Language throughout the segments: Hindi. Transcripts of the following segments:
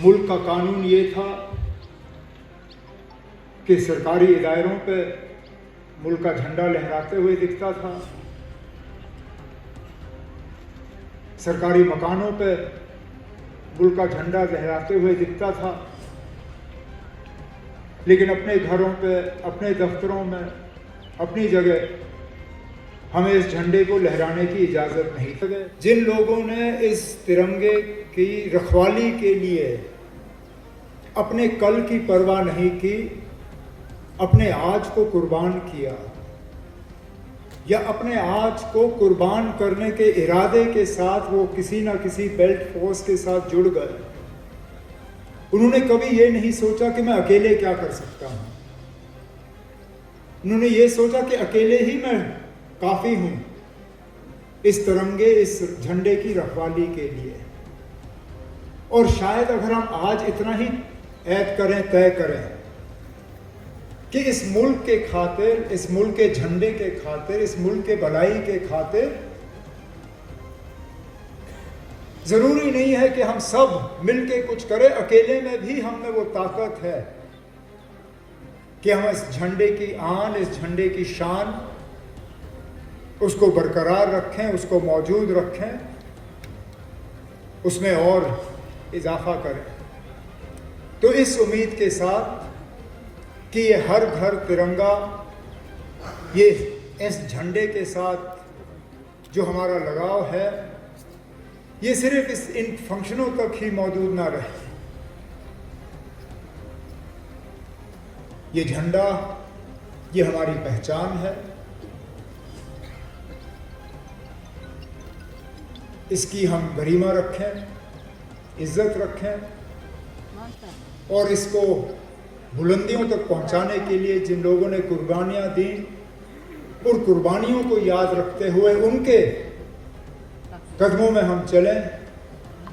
मुल्क का कानून ये था कि सरकारी इदारों पे मुल्क का झंडा लहराते हुए दिखता था, सरकारी मकानों पे मुल्क का झंडा लहराते हुए दिखता था, लेकिन अपने घरों पे, अपने दफ्तरों में, अपनी जगह हमें इस झंडे को लहराने की इजाज़त नहीं थी। जिन लोगों ने इस तिरंगे की रखवाली के लिए अपने कल की परवाह नहीं की, अपने आज को कुर्बान किया या अपने आज को कुर्बान करने के इरादे के साथ वो किसी ना किसी बेल्ट फोर्स के साथ जुड़ गए, उन्होंने कभी ये नहीं सोचा कि मैं अकेले क्या कर सकता हूं। उन्होंने ये सोचा कि अकेले ही मैं काफी हूं इस तिरंगे, इस झंडे की रखवाली के लिए। और शायद अगर हम आज इतना ही ऐद करें, तय करें कि इस मुल्क के खातिर, इस मुल्क के झंडे के खातिर, इस मुल्क के भलाई के खातिर, जरूरी नहीं है कि हम सब मिलके कुछ करें, अकेले में भी हम में वो ताकत है कि हम इस झंडे की आन, इस झंडे की शान, उसको बरकरार रखें, उसको मौजूद रखें, उसमें और इजाफा करें। तो इस उम्मीद के साथ कि ये हर घर तिरंगा, ये इस झंडे के साथ जो हमारा लगाव है, ये सिर्फ इन फंक्शनों तक ही मौजूद ना रहे। ये झंडा, ये हमारी पहचान है, इसकी हम गरिमा रखें, इज्जत रखें और इसको बुलंदियों तक पहुंचाने के लिए जिन लोगों ने कुर्बानियां दी, उन कुर्बानियों को याद रखते हुए उनके कदमों में हम चलें।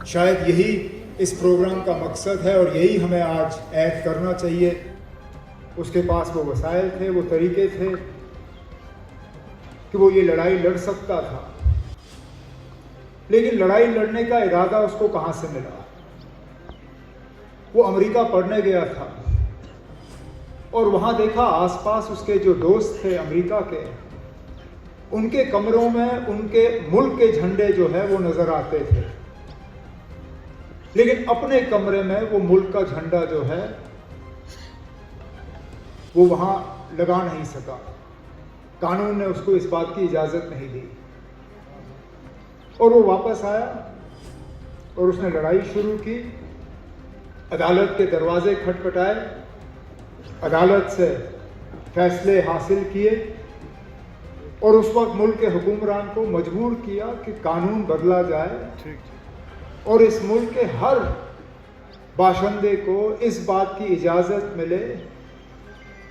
शायद यही इस प्रोग्राम का मकसद है और यही हमें आज ऐड करना चाहिए। उसके पास वो वसाइल थे, वो तरीके थे कि वो ये लड़ाई लड़ सकता था, लेकिन लड़ाई लड़ने का इरादा उसको कहां से मिला? वो अमेरिका पढ़ने गया था और वहां देखा आसपास उसके जो दोस्त थे अमेरिका के, उनके कमरों में उनके मुल्क के झंडे जो है वो नजर आते थे, लेकिन अपने कमरे में वो मुल्क का झंडा जो है वो वहां लगा नहीं सका। कानून ने उसको इस बात की इजाजत नहीं दी और वो वापस आया और उसने लड़ाई शुरू की। अदालत के दरवाजे खटखटाए, अदालत से फैसले हासिल किए और उस वक्त मुल्क के हुक्मरान को मजबूर किया कि कानून बदला जाए और इस मुल्क के हर बाशिंदे को इस बात की इजाज़त मिले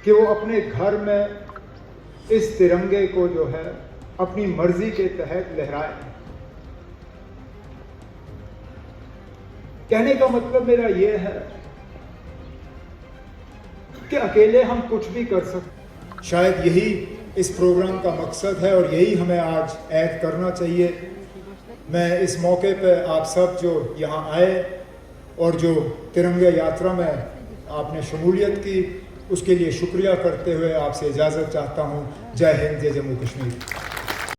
कि वो अपने घर में इस तिरंगे को जो है अपनी मर्जी के तहत लहराए। कहने का मतलब मेरा ये है कि अकेले हम कुछ भी कर सकते। शायद यही इस प्रोग्राम का मकसद है और यही हमें आज ऐड करना चाहिए। मैं इस मौके पर आप सब जो यहाँ आए और जो तिरंगा यात्रा में आपने शमूलियत की, उसके लिए शुक्रिया करते हुए आपसे इजाज़त चाहता हूँ। जय हिंद, जय जम्मू कश्मीर।